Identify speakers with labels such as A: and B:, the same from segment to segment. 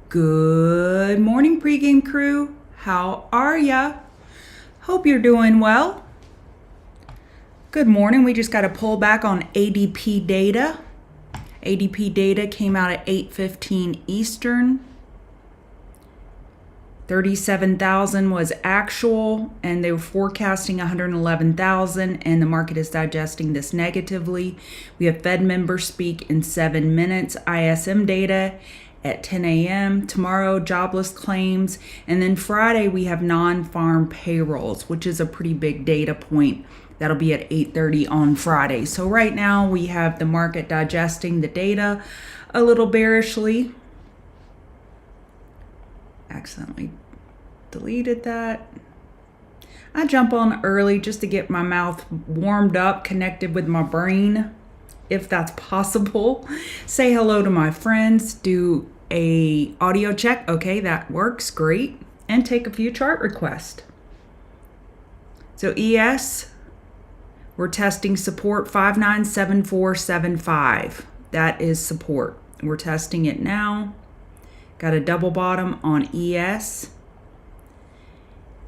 A: Good morning, pregame crew. How are ya? Hope you're doing well. Good morning. We just got a pullback on ADP data. ADP data came out at 8:15 Eastern. 37,000 was actual, and they were forecasting 111,000, and the market is digesting this negatively. We have Fed members speak in 7 minutes, ISM data at 10 a.m. Tomorrow, jobless claims. And then Friday, we have non-farm payrolls, which is a pretty big data point. That'll be at 8:30 on Friday. So right now, we have the market digesting the data a little bearishly. Accidentally deleted that. I jump on early just to get my mouth warmed up, connected with my brain, if that's possible. Say hello to my friends, do a audio check. Okay, that works great. And take a few chart requests. So ES, we're testing support 597475. That is support. We're testing it now. Got a double bottom on ES.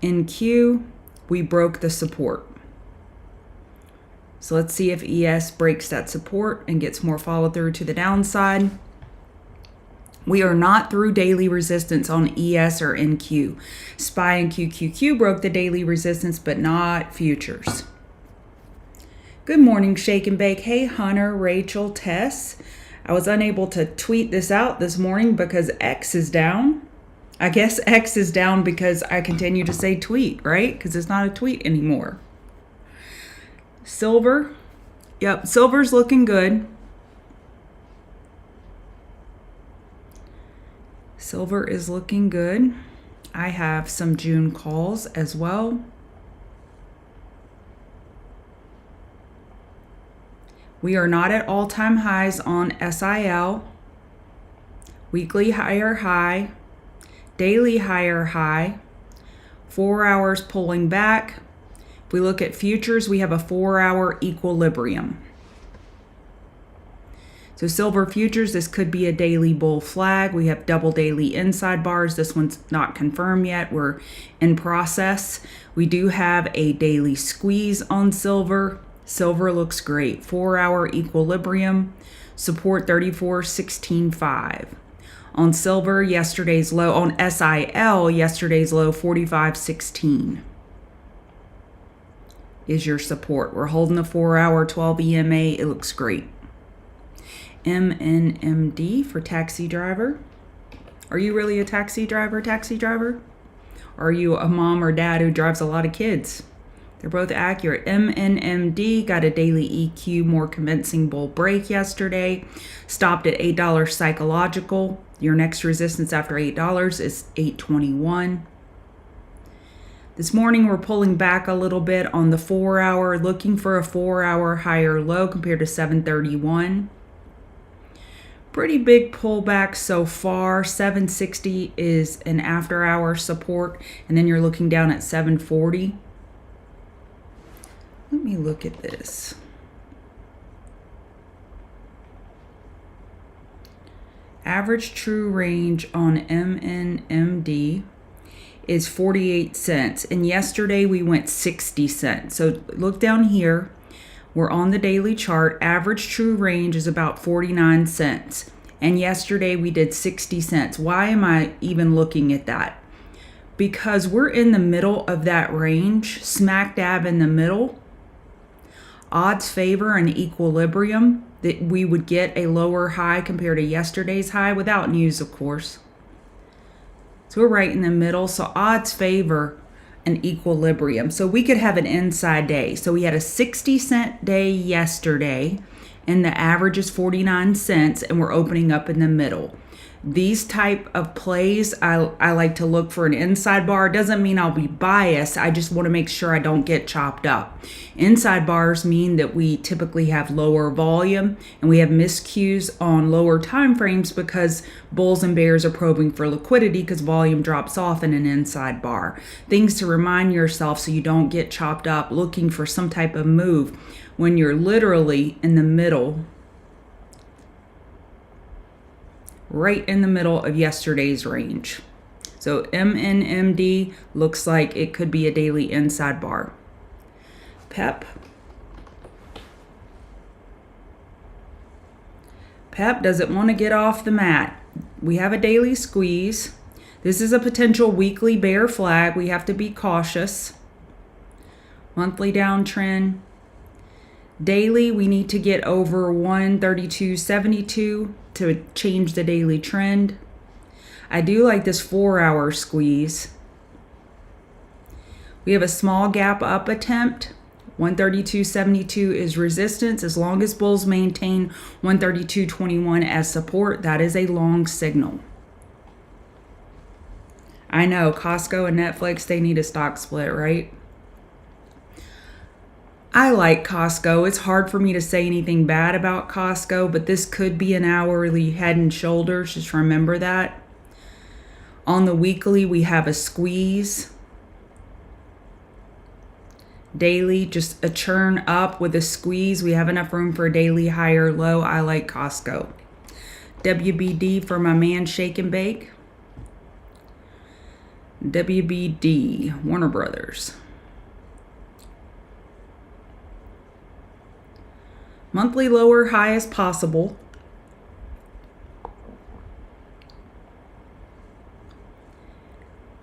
A: In Q, we broke the support. So let's see if ES breaks that support and gets more follow through to the downside. We are not through daily resistance on ES or NQ. SPY and QQQ broke the daily resistance, but not futures. Good morning, Shake and Bake. Hey, Hunter, Rachel, Tess. I was unable to tweet this out this morning because X is down. I guess X is down because I continue to say tweet, right? Because it's not a tweet anymore. Silver. Yep, silver's looking good. Silver is looking good. I have some June calls as well. We are not at all-time highs on SIL. Weekly higher high. Daily higher high. 4 hours pulling back. If we look at futures, we have a 4-hour equilibrium. So silver futures, this could be a daily bull flag. We have double daily inside bars. This one's not confirmed yet. We're in process. We do have a daily squeeze on silver. Silver looks great. 4-hour equilibrium. Support 34.165. On silver, yesterday's low. On SIL, yesterday's low 45.16 is your support. We're holding the 4-hour 12 EMA. It looks great. MNMD for taxi driver. Are you really a taxi driver? Or are you a mom or dad who drives a lot of kids? They're both accurate. MNMD got a daily EQ more convincing bull break yesterday. Stopped at $8 psychological. Your next resistance after $8 is $8.21. This morning, we're pulling back a little bit on the 4-hour, looking for a 4-hour higher low compared to 731. Pretty big pullback so far. 760 is an after-hour support, and then you're looking down at 740. Let me look at this. Average true range on MNMD is 48 cents. And yesterday we went 60 cents. So look down here. We're on the daily chart. Average true range is about 49 cents. And yesterday we did 60 cents. Why am I even looking at that? Because we're in the middle of that range, smack dab in the middle. Odds favor an equilibrium that we would get a lower high compared to yesterday's high without news, of course. So we're right in the middle. So odds favor an equilibrium. So we could have an inside day. So we had a 60-cent day yesterday, and the average is 49 cents, and we're opening up in the middle. these type of plays, I like to look for an inside bar. It doesn't mean I'll be biased. I just want to make sure I don't get chopped up. Inside bars mean that we typically have lower volume and we have miscues on lower time frames because bulls and bears are probing for liquidity because volume drops off in an inside bar. Things to remind yourself so you don't get chopped up looking for some type of move when you're literally in the middle, right in the middle of yesterday's range. So MNMD looks like it could be a daily inside bar. PEP. PEP doesn't want to get off the mat. We have a daily squeeze. This is a potential weekly bear flag. We have to be cautious. Monthly downtrend. Daily, we need to get over 132.72 to change the daily trend. I do like this 4-hour squeeze. We have a small gap up attempt. 132.72 is resistance. As long as bulls maintain 132.21 as support, that is a long signal. I know Costco and Netflix, they need a stock split, right? I like Costco. It's hard for me to say anything bad about Costco, but this could be an hourly head and shoulders. Just remember that. On the weekly, we have a squeeze. Daily, just a churn up with a squeeze. We have enough room for a daily higher low. I like Costco. WBD for my man Shake and Bake. WBD, Warner Brothers. Monthly lower high as possible.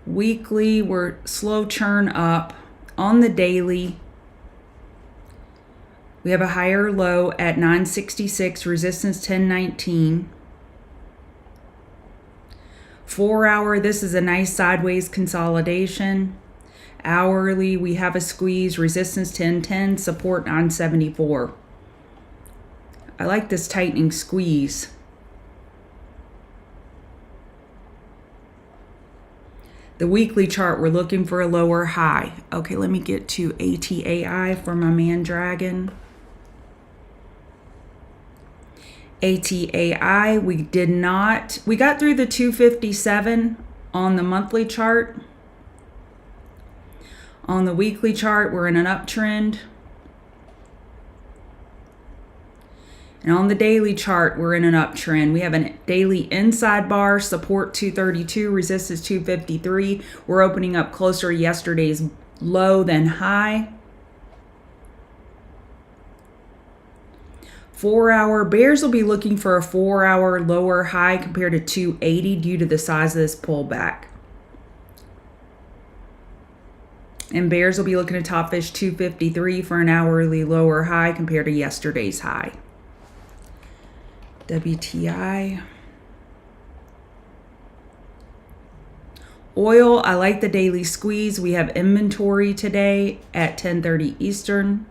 A: Weekly, we're slow churn up. On the daily, we have a higher low at 966, resistance 1019. 4-hour, this is a nice sideways consolidation. Hourly, we have a squeeze, resistance 1010, support 974. I like this tightening squeeze. The weekly chart, we're looking for a lower high. Okay, let me get to ATAI for my man Dragon. ATAI, we got through the 257 on the monthly chart. On the weekly chart, we're in an uptrend. And on the daily chart, we're in an uptrend. We have a daily inside bar, support 232, resistance 253. We're opening up closer to yesterday's low than high. 4-hour, bears will be looking for a 4-hour lower high compared to 280 due to the size of this pullback. And bears will be looking at top fish 253 for an hourly lower high compared to yesterday's high. WTI. Oil, I like the daily squeeze. We have inventory today at 10:30 Eastern.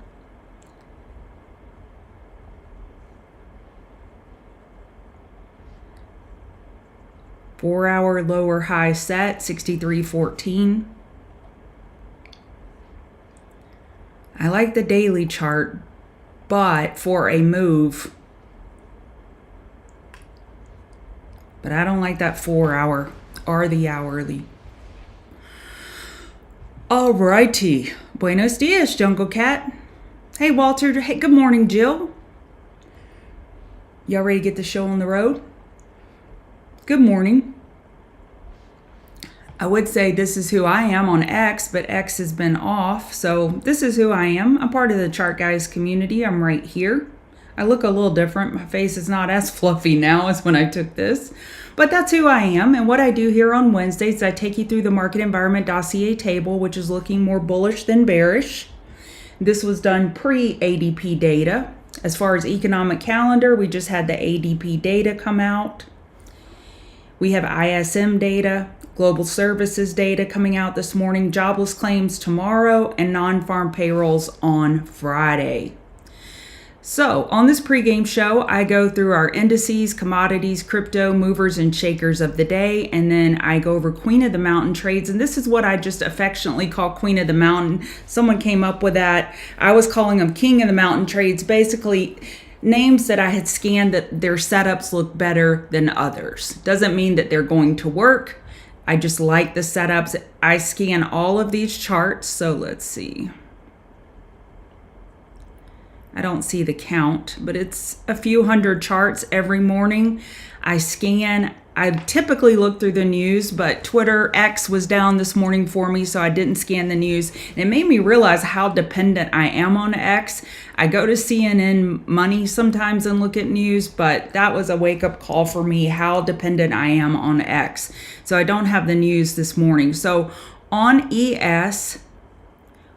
A: Four-hour lower high set, 63.14. I like the daily chart, but for a move, but I don't like that 4-hour or the hourly. Alrighty. Buenos dias, Jungle Cat. Hey, Walter. Hey, good morning, Jill. Y'all ready to get the show on the road? Good morning. I would say this is who I am on X, but X has been off. So this is who I am. I'm part of the Chart Guys community. I'm right here. I look a little different. My face is not as fluffy now as when I took this, but that's who I am. And what I do here on Wednesdays, I take you through the market environment dossier table, which is looking more bullish than bearish. This was done pre-ADP data. As far as economic calendar, we just had the ADP data come out. We have ISM data, global services data coming out this morning, jobless claims tomorrow, and non-farm payrolls on Friday. So on this pregame show, I go through our indices, commodities, crypto, movers and shakers of the day, and then I go over Queen of the Mountain trades. And this is what I just affectionately call Queen of the Mountain. Someone came up with that. I was calling them King of the Mountain trades, basically names that I had scanned that their setups look better than others. Doesn't mean that they're going to work. I just like the setups. I scan all of these charts. So let's see. I don't see the count, but it's a few hundred charts every morning. I scan. I typically look through the news, but Twitter X was down this morning for me, so I didn't scan the news. And it made me realize how dependent I am on X. I go to CNN Money sometimes and look at news, but that was a wake-up call for me, how dependent I am on X. So I don't have the news this morning. So on ES,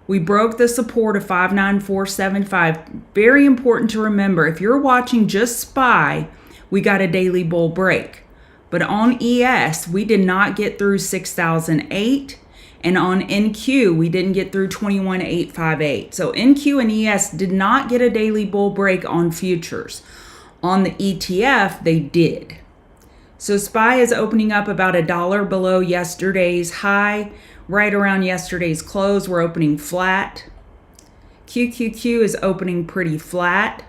A: we broke the support of 59475. Very important to remember, if you're watching just SPY, we got a daily bull break. But on ES, we did not get through 6,008. And on NQ, we didn't get through 21,858. So NQ and ES did not get a daily bull break on futures. On the ETF, they did. So SPY is opening up about $1 below yesterday's high. Right around yesterday's close, we're opening flat. QQQ is opening pretty flat.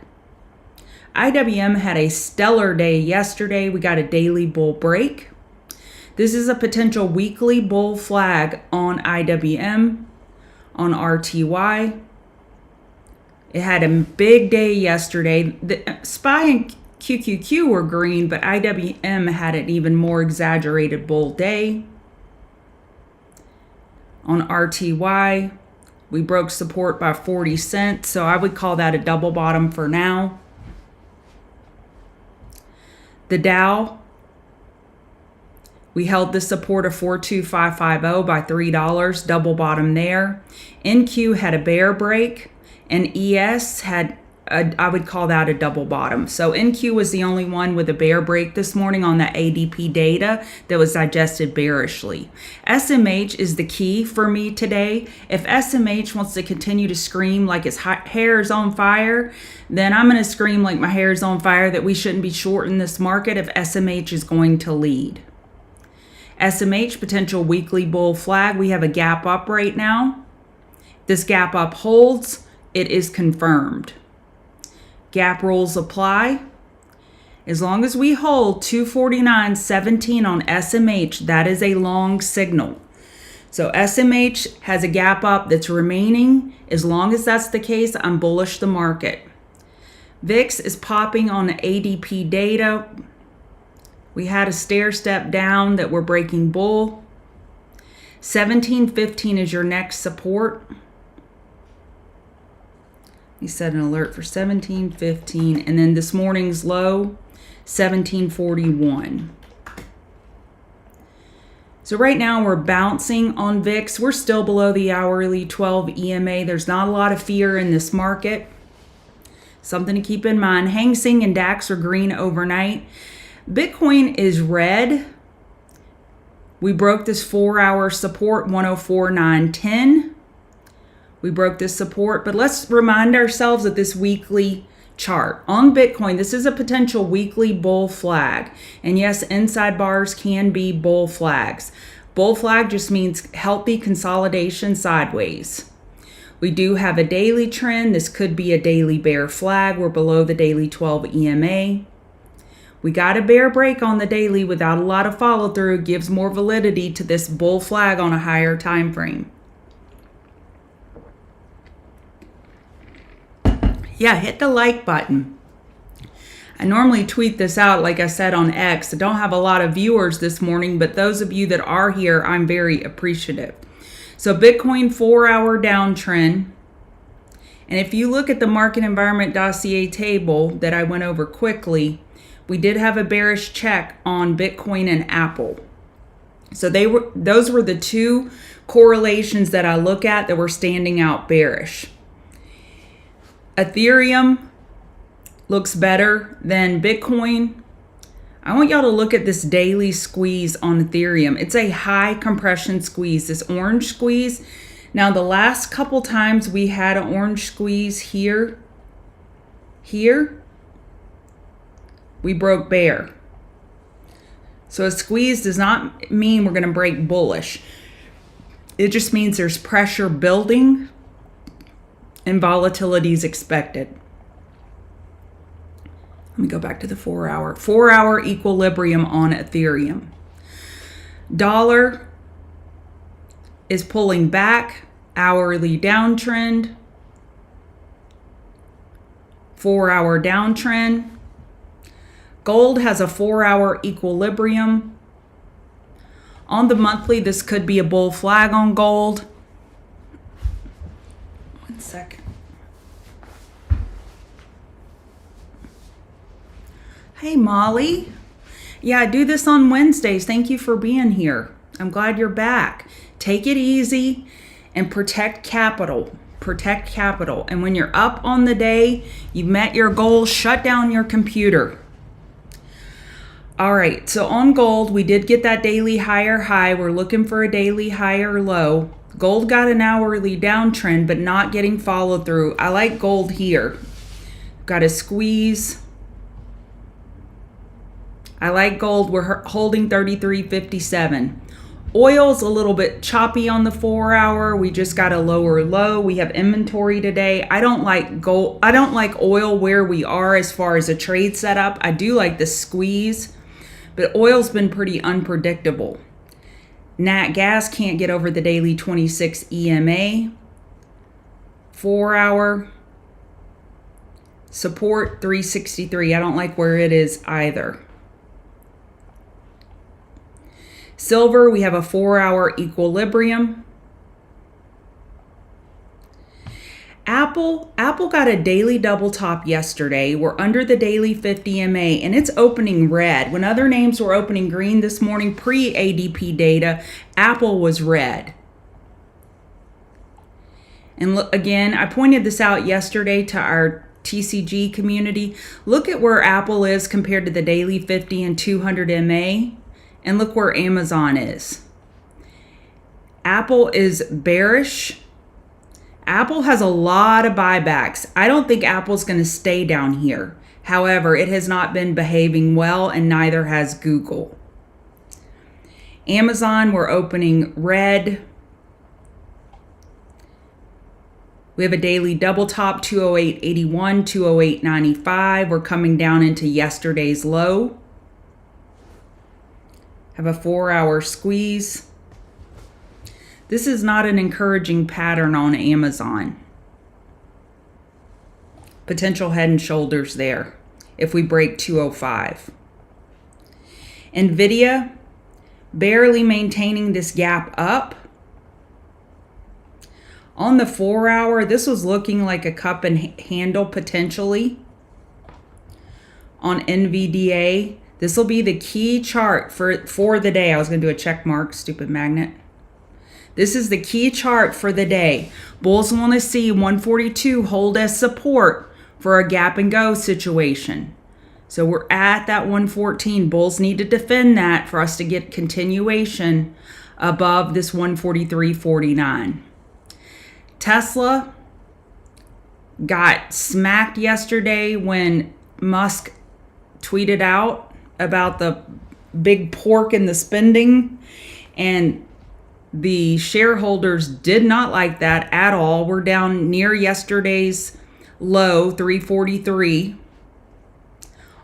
A: IWM had a stellar day yesterday. We got a daily bull break. This is a potential weekly bull flag on IWM, on RTY. It had a big day yesterday. The SPY and QQQ were green, but IWM had an even more exaggerated bull day. On RTY, we broke support by 40 cents, so I would call that a double bottom for now. The Dow, we held the support of 42550 by $3, double bottom there. NQ had a bear break, and ES had I would call that a double bottom. So NQ was the only one with a bear break this morning on the ADP data that was digested bearishly. SMH is the key for me today. If SMH wants to continue to scream like its hair is on fire, then I'm going to scream like my hair is on fire that we shouldn't be short in this market if SMH is going to lead. SMH, potential weekly bull flag. We have a gap up right now. This gap up holds. It is confirmed. Gap rules apply. As long as we hold 249.17 on SMH, that is a long signal. So SMH has a gap up that's remaining. As long as that's the case, I'm bullish the market. VIX is popping on the ADP data. We had a stair step down that we're breaking bull. 1715 is your next support. You set an alert for 1715, and then this morning's low, 1741. So right now we're bouncing on VIX. We're still below the hourly 12 EMA. There's not a lot of fear in this market. Something to keep in mind. Hang Seng and DAX are green overnight. Bitcoin is red. We broke this 4-hour support, 104.910. We broke this support, but let's remind ourselves of this weekly chart. On Bitcoin, this is a potential weekly bull flag. And yes, inside bars can be bull flags. Bull flag just means healthy consolidation sideways. We do have a daily trend. This could be a daily bear flag. We're below the daily 12 EMA. We got a bear break on the daily without a lot of follow through. It gives more validity to this bull flag on a higher time frame. Yeah, hit the like button. I normally tweet this out, like I said, on X. I don't have a lot of viewers this morning, but those of you that are here, I'm very appreciative. So Bitcoin 4-hour downtrend. And if you look at the market environment dossier table that I went over quickly, we did have a bearish check on Bitcoin and Apple. So those were the two correlations that I look at that were standing out bearish. Ethereum looks better than Bitcoin. I want y'all to look at this daily squeeze on Ethereum. It's a high compression squeeze, this orange squeeze. Now, the last couple times we had an orange squeeze here, Here, we broke bear. So a squeeze does not mean we're going to break bullish. It just means there's pressure building and volatility is expected. Let me go back to the 4 hour. 4 hour equilibrium on Ethereum. Dollar is pulling back, hourly downtrend, 4 hour downtrend. Gold has a 4 hour equilibrium. On the monthly, this could be a bull flag on gold. One second. Hey, Molly. Yeah, I do this on Wednesdays. Thank you for being here. I'm glad you're back. Take it easy and protect capital. Protect capital. And when you're up on the day, you've met your goal, shut down your computer. All right, so on gold, we did get that daily higher high. We're looking for a daily higher low. Gold got an hourly downtrend, but not getting follow through. I like gold here. Got a squeeze. I like gold. We're holding 33.57. Oil's a little bit choppy on the 4 hour. We just got a lower low. We have inventory today. I don't like gold. I don't like oil where we are as far as a trade setup. I do like the squeeze, but oil's been pretty unpredictable. Nat gas can't get over the daily 26 EMA. 4 hour support 363. I don't like where it is either. Silver, we have a 4 hour equilibrium. Apple got a daily double top yesterday. We're under the daily 50 MA and it's opening red. When other names were opening green this morning, pre-ADP data, Apple was red. And look, again, I pointed this out yesterday to our TCG community. Look at where Apple is compared to the daily 50 and 200 MA. And look where Amazon is. Apple is bearish. Apple has a lot of buybacks. I don't think Apple's going to stay down here. However, it has not been behaving well, and neither has Google. Amazon, we're opening red. We have a daily double top, 208.81, 208.95. We're coming down into yesterday's low. Have a 4 hour squeeze. This is not an encouraging pattern on Amazon. Potential head and shoulders there if we break 205. NVDA, barely maintaining this gap up. On the 4 hour, this was looking like a cup and handle potentially. On NVDA, this will be the key chart for the day. I was going to do a check mark, stupid magnet. This is the key chart for the day. Bulls want to see 142 hold as support for a gap and go situation. So we're at that 114. Bulls need to defend that for us to get continuation above this 143.49. Tesla got smacked yesterday when Musk tweeted out about the big pork in the spending, and the shareholders did not like that at all. We're down near yesterday's low, 343.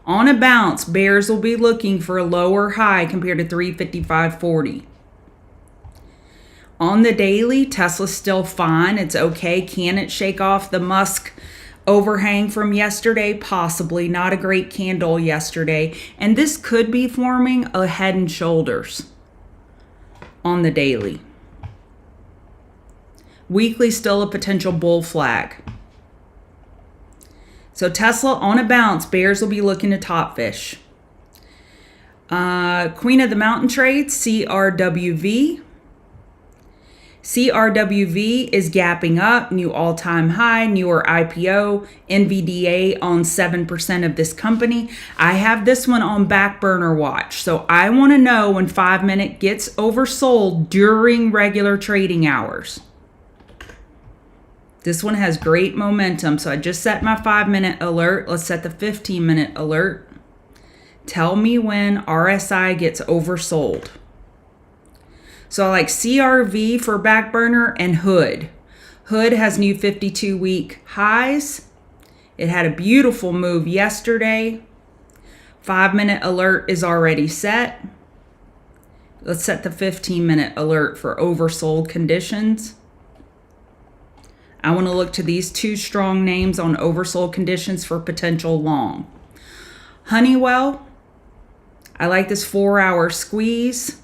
A: On a bounce, bears will be looking for a lower high compared to 355.40. On the daily, Tesla's still fine. It's okay. Can it shake off the Musk overhang from yesterday? Possibly. Not a great candle yesterday. And this could be forming a head and shoulders on the daily. Weekly, still a potential bull flag. So Tesla on a bounce, bears will be looking to top fish. Queen of the Mountain trades, CRWV. CRWV is gapping up, new all-time high, newer IPO, NVDA owns 7% of this company. I have this one on back burner watch. So I want to know when 5 minute gets oversold during regular trading hours. This one has great momentum. So I just set my 5-minute alert. Let's set the 15-minute alert. Tell me when RSI gets oversold. So I like CRV for back burner and Hood. Hood has new 52-week highs. It had a beautiful move yesterday. 5-minute alert is already set. Let's set the 15-minute alert for oversold conditions. I want to look to these two strong names on oversold conditions for potential long. Honeywell, I like this 4-hour squeeze.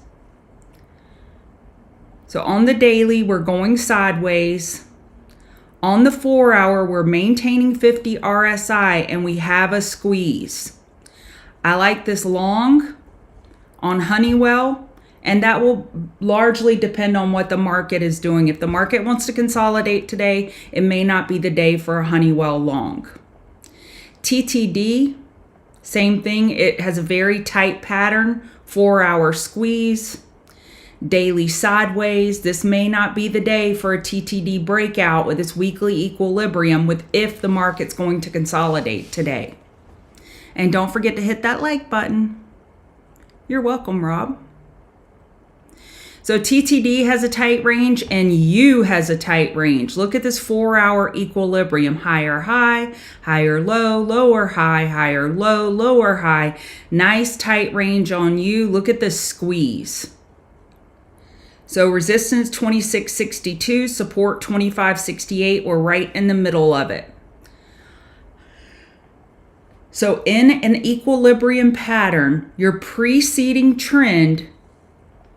A: So on the daily, we're going sideways. On the 4-hour, we're maintaining 50 RSI and we have a squeeze. I like this long on Honeywell, and that will largely depend on what the market is doing. If the market wants to consolidate today, it may not be the day for a Honeywell long. TTD, same thing. It has a very tight pattern, 4-hour squeeze. Daily sideways. This may not be the day for a TTD breakout with its weekly equilibrium with if the market's going to consolidate today. And don't forget to hit that like button. You're welcome, Rob. So TTD has a tight range and U has a tight range. Look at this 4-hour equilibrium. Higher high, higher low, lower high, higher low, lower high. Nice tight range on U. Look at the squeeze. So resistance 26.62, support 25.68. We're right in the middle of it. So in an equilibrium pattern, your preceding trend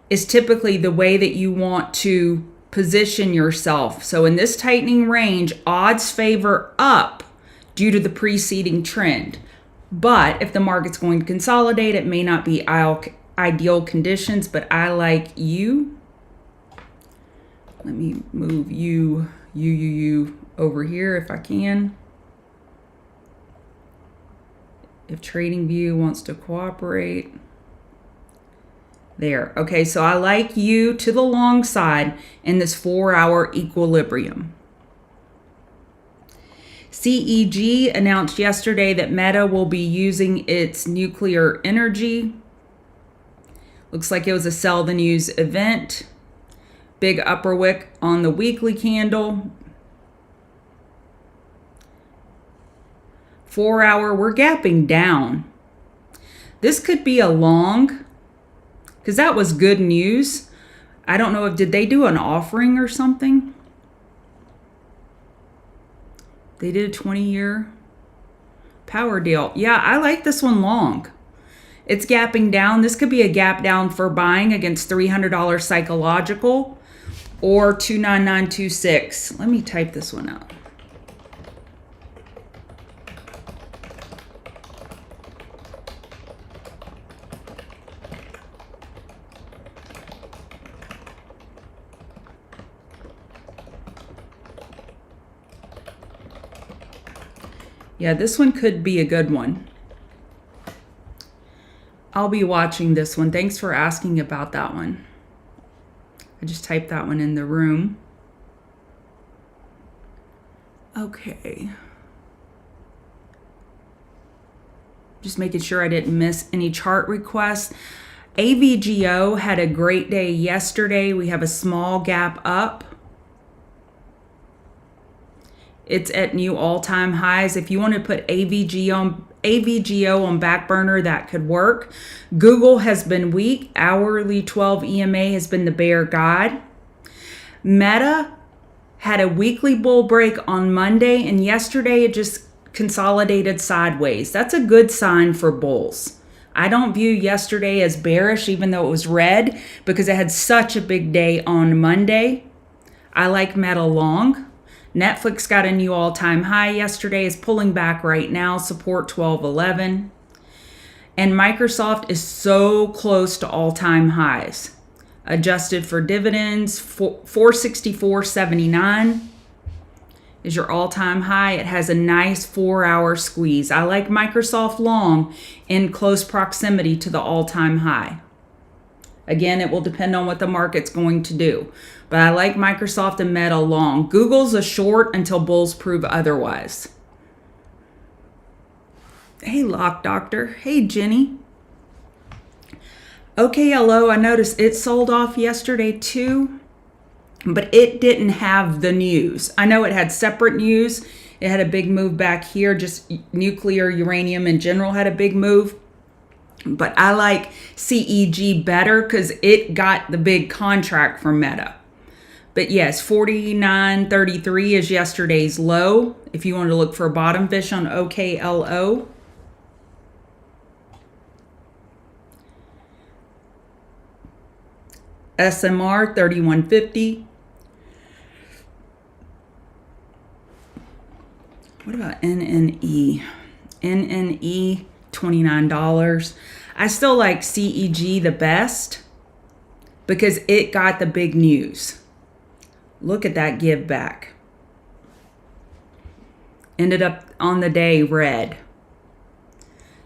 A: is typically the way that you want to position yourself. So in this tightening range, odds favor up due to the preceding trend. But if the market's going to consolidate, it may not be ideal conditions, but I like you. Let me move you over here if I can. If TradingView wants to cooperate. There. Okay, so I like you to the long side in this 4-hour equilibrium. CEG announced yesterday that Meta will be using its nuclear energy. Looks like it was a sell the news event. Big upper wick on the weekly candle. 4-hour, we're gapping down. This could be a long, because that was good news. I don't know did they do an offering or something? They did a 20-year power deal. Yeah, I like this one long. It's gapping down. This could be a gap down for buying against $300 psychological or 29926. Let me type this one out. Yeah, this one could be a good one. I'll be watching this one. Thanks for asking about that one. I just typed that one in the room. Okay. Just making sure I didn't miss any chart requests. AVGO had a great day yesterday. We have a small gap up. It's at new all-time highs. If you want to put AVGO on back burner, that could work. Google has been weak. Hourly 12 EMA has been the bear guide. Meta had a weekly bull break on Monday, and yesterday it just consolidated sideways. That's a good sign for bulls. I don't view yesterday as bearish, even though it was red, because it had such a big day on Monday. I like Meta long. Netflix got a new all-time high yesterday, is pulling back right now, support 1211. And Microsoft is so close to all-time highs. Adjusted for dividends, 464.79 is your all-time high. It has a nice 4-hour squeeze. I like Microsoft long in close proximity to the all-time high. Again, it will depend on what the market's going to do. But I like Microsoft and Meta long. Google's a short until bulls prove otherwise. Hey, Lock Doctor. Hey, Jenny. OKLO, I noticed it sold off yesterday too, but it didn't have the news. I know it had separate news. It had a big move back here. Just nuclear uranium in general had a big move. But I like CEG better because it got the big contract from Meta. But yes, 49.33 is yesterday's low. If you want to look for a bottom fish on OKLO. SMR 3150. What about NNE? NNE $29. I still like CEG the best because it got the big news. Look at that give back. Ended up on the day red.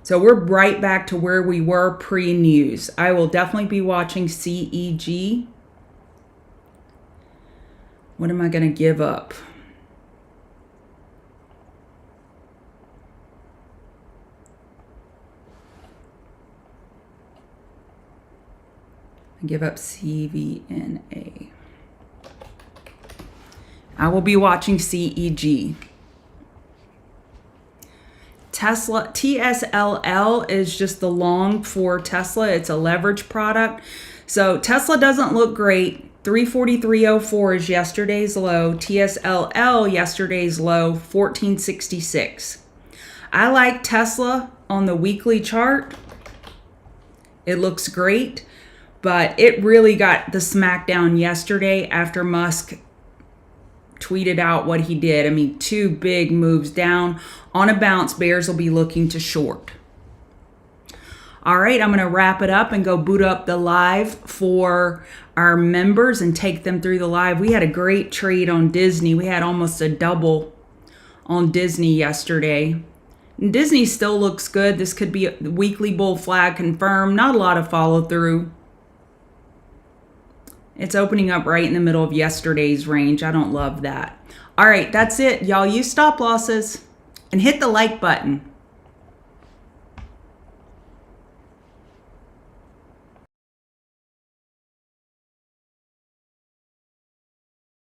A: So we're right back to where we were pre-news. I will definitely be watching CEG. What am I going to give up? I give up CVNA. I will be watching CEG. Tesla, TSLL is just the long for Tesla. It's a leverage product. So Tesla doesn't look great. 343.04 is yesterday's low. TSLL yesterday's low, 1466. I like Tesla on the weekly chart. It looks great, but it really got the smackdown yesterday after Musk tweeted out what he did. I mean, 2 big moves down. On a bounce, bears will be looking to short. All right, I'm going to wrap it up and go boot up the live for our members and take them through the live. We had a great trade on Disney. We had almost a double on Disney yesterday. And Disney still looks good. This could be a weekly bull flag confirmed. Not a lot of follow through. It's opening up right in the middle of yesterday's range. I don't love that. All right, that's it. Y'all use stop losses and hit the like button.